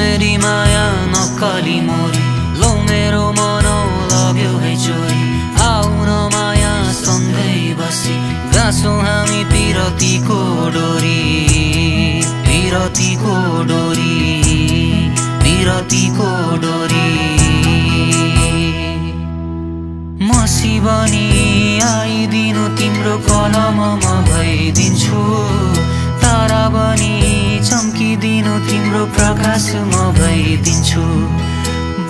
मेरी माया नक्कली मोरी लौ मेरो मन लग्यो है चोरी आउन माया सँगै बसी गाँसौँ हामी पिरतीको डोरी पिरतीको डोरी पिरतीको डोरी मसी बनी आइदिनु तिम्रो कलममा भइदिन्छु तारा बनी चम्किदिनु तिम्रो प्रकाश म भइदिन्छु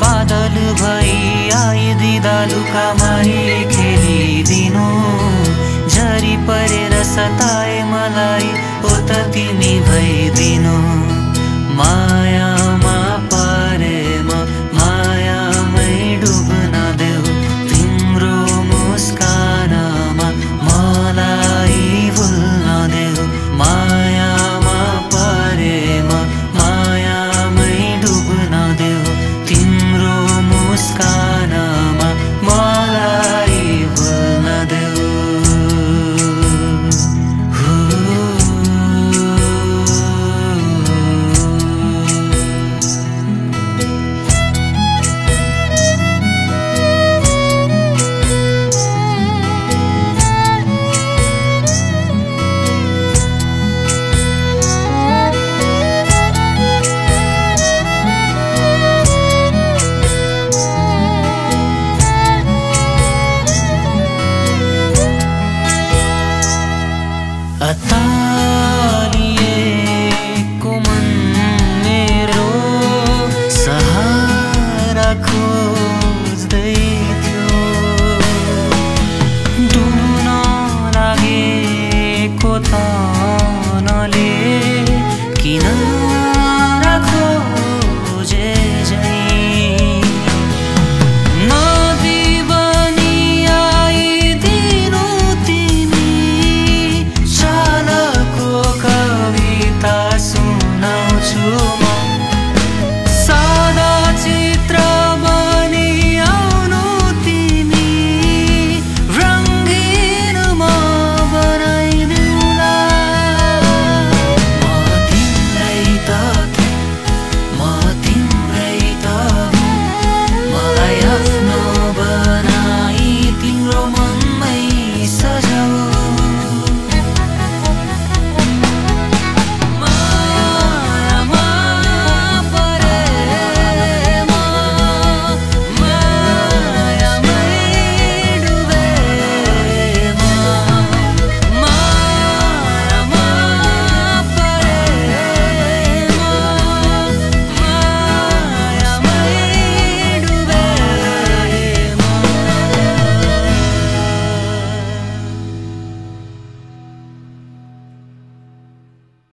बादल भई आइदिँदा लुका मारी खेलिदिनु झरी परेर सताए मलाई ओ त तिमी भइदिनु माया